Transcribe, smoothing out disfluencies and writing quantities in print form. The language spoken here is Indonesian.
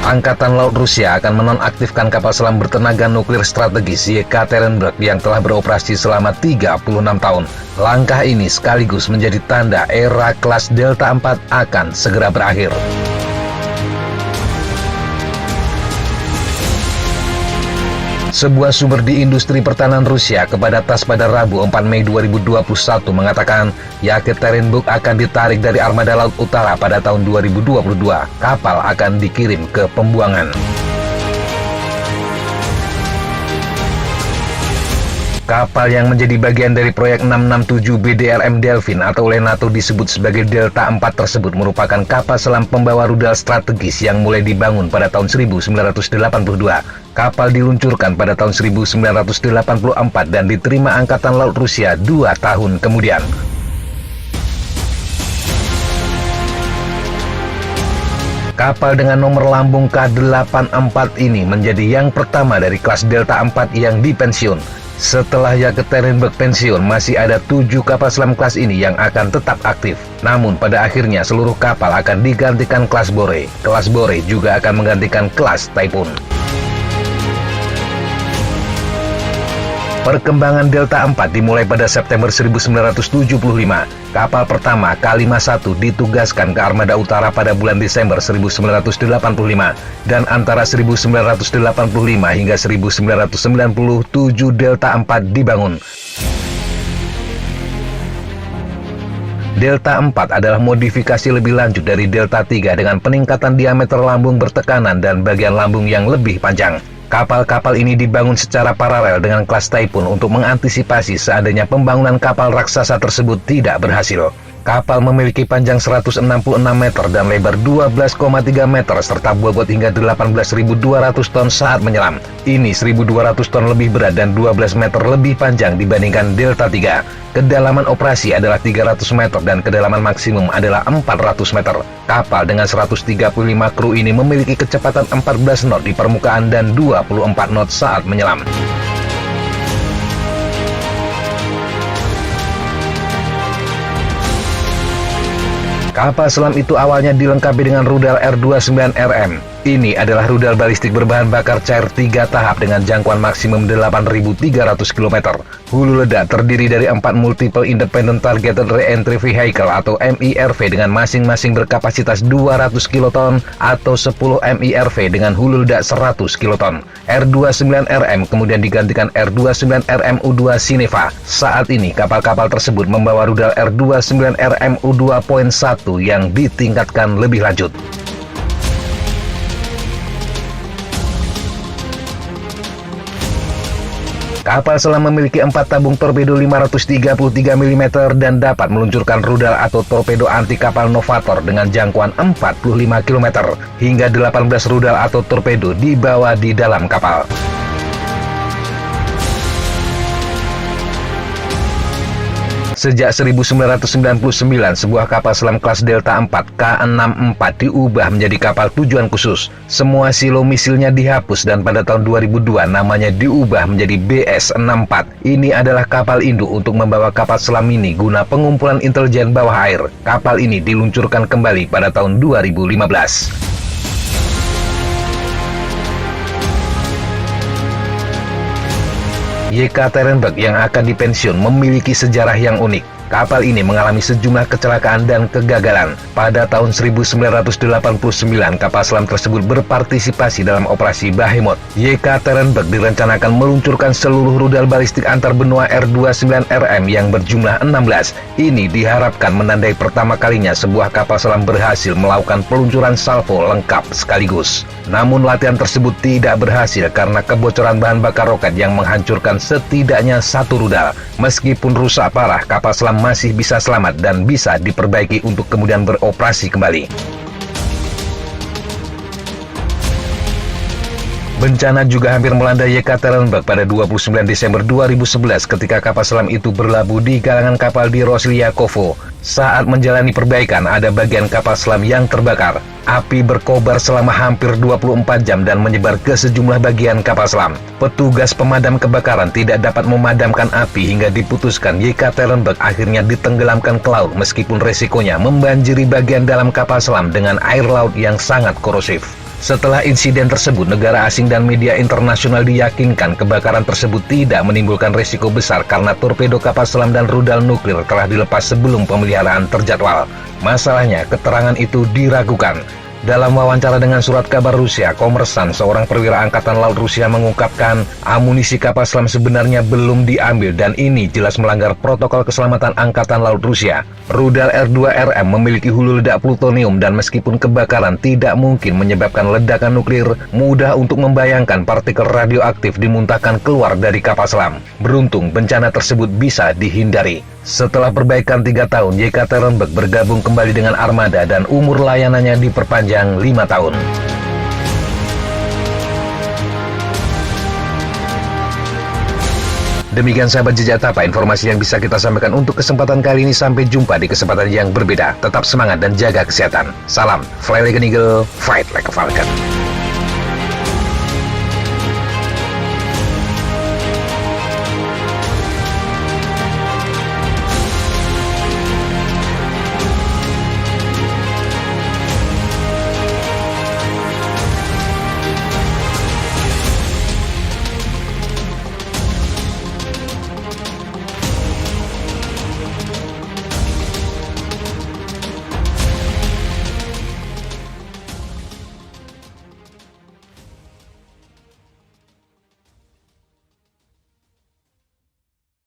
Angkatan Laut Rusia akan menonaktifkan kapal selam bertenaga nuklir strategis Yekaterinburg yang telah beroperasi selama 36 tahun. Langkah ini sekaligus menjadi tanda era kelas Delta IV akan segera berakhir. Sebuah sumber di industri pertahanan Rusia kepada TASS pada Rabu 4 Mei 2021 mengatakan Yekaterinburg akan ditarik dari Armada Laut Utara pada tahun 2022. Kapal akan dikirim ke pembuangan. Kapal yang menjadi bagian dari proyek 667 BDRM Delfin atau oleh NATO disebut sebagai Delta IV tersebut merupakan kapal selam pembawa rudal strategis yang mulai dibangun pada tahun 1982. Kapal diluncurkan pada tahun 1984 dan diterima Angkatan Laut Rusia 2 tahun kemudian. Kapal dengan nomor lambung K84 ini menjadi yang pertama dari kelas Delta IV yang dipensiun. Setelah Yekaterinburg pensiun, masih ada 7 kapal selam kelas ini yang akan tetap aktif. Namun pada akhirnya seluruh kapal akan digantikan kelas Bore. Kelas Bore juga akan menggantikan kelas Typhoon. Perkembangan Delta IV dimulai pada September 1975. Kapal pertama K51 ditugaskan ke Armada Utara pada bulan Desember 1985 dan antara 1985 hingga 1997 Delta IV dibangun. Delta IV adalah modifikasi lebih lanjut dari Delta III dengan peningkatan diameter lambung bertekanan dan bagian lambung yang lebih panjang. Kapal-kapal ini dibangun secara paralel dengan kelas Typhoon untuk mengantisipasi seandainya pembangunan kapal raksasa tersebut tidak berhasil. Kapal memiliki panjang 166 meter dan lebar 12,3 meter serta bobot hingga 18.200 ton saat menyelam. Ini 1.200 ton lebih berat dan 12 meter lebih panjang dibandingkan Delta III. Kedalaman operasi adalah 300 meter dan kedalaman maksimum adalah 400 meter. Kapal dengan 135 kru ini memiliki kecepatan 14 knot di permukaan dan 24 knot saat menyelam. Kapal selam itu awalnya dilengkapi dengan rudal R29RM. Ini adalah rudal balistik berbahan bakar cair 3 tahap dengan jangkauan maksimum 8.300 km. Hulu ledak terdiri dari 4 Multiple Independent Targeted Re-Entry Vehicle atau MIRV dengan masing-masing berkapasitas 200 kiloton atau 10 MIRV dengan hulu ledak 100 kiloton. R29RM kemudian digantikan R29RMU2 Sineva. Saat ini kapal-kapal tersebut membawa rudal R29RMU2.1 yang ditingkatkan lebih lanjut. Kapal selam memiliki 4 tabung torpedo 533 mm dan dapat meluncurkan rudal atau torpedo anti kapal Novator dengan jangkauan 45 km. Hingga 18 rudal atau torpedo dibawa di dalam kapal. Sejak 1999, sebuah kapal selam kelas Delta IV K64 diubah menjadi kapal tujuan khusus. Semua silo misilnya dihapus dan pada tahun 2002 namanya diubah menjadi BS64. Ini adalah kapal induk untuk membawa kapal selam ini guna pengumpulan intelijen bawah air. Kapal ini diluncurkan kembali pada tahun 2015. Yekaterinburg yang akan dipensiun memiliki sejarah yang unik. Kapal ini mengalami sejumlah kecelakaan dan kegagalan. Pada tahun 1989, kapal selam tersebut berpartisipasi dalam operasi Behemoth. Yekaterinburg direncanakan meluncurkan seluruh rudal balistik antar benua R29RM yang berjumlah 16. Ini diharapkan menandai pertama kalinya sebuah kapal selam berhasil melakukan peluncuran salvo lengkap sekaligus. Namun latihan tersebut tidak berhasil karena kebocoran bahan bakar roket yang menghancurkan setidaknya 1 rudal. Meskipun rusak parah, kapal selam masih bisa selamat dan bisa diperbaiki untuk kemudian beroperasi kembali. Bencana juga hampir melanda Yekaterinburg pada 29 Desember 2011 ketika kapal selam itu berlabuh di galangan kapal di Roslyakovo. Saat menjalani perbaikan, ada bagian kapal selam yang terbakar. Api berkobar selama hampir 24 jam dan menyebar ke sejumlah bagian kapal selam. Petugas pemadam kebakaran tidak dapat memadamkan api hingga diputuskan Yekaterinburg akhirnya ditenggelamkan ke laut meskipun resikonya membanjiri bagian dalam kapal selam dengan air laut yang sangat korosif. Setelah insiden tersebut, negara asing dan media internasional diyakinkan kebakaran tersebut tidak menimbulkan risiko besar karena torpedo kapal selam dan rudal nuklir telah dilepas sebelum pemeliharaan terjadwal. Masalahnya, keterangan itu diragukan. Dalam wawancara dengan surat kabar Rusia, Kommersant, seorang perwira angkatan laut Rusia mengungkapkan amunisi kapal selam sebenarnya belum diambil dan ini jelas melanggar protokol keselamatan angkatan laut Rusia. Rudal R2RM memiliki hulu ledak plutonium dan meskipun kebakaran tidak mungkin menyebabkan ledakan nuklir, mudah untuk membayangkan partikel radioaktif dimuntahkan keluar dari kapal selam. Beruntung bencana tersebut bisa dihindari. Setelah perbaikan 3 tahun, Yekaterinburg bergabung kembali dengan armada dan umur layanannya diperpanjang 5 tahun. Demikian sahabat Jejak Tapa, informasi yang bisa kita sampaikan untuk kesempatan kali ini. Sampai jumpa di kesempatan yang berbeda. Tetap semangat dan jaga kesehatan. Salam, fly like an eagle, fight like a falcon.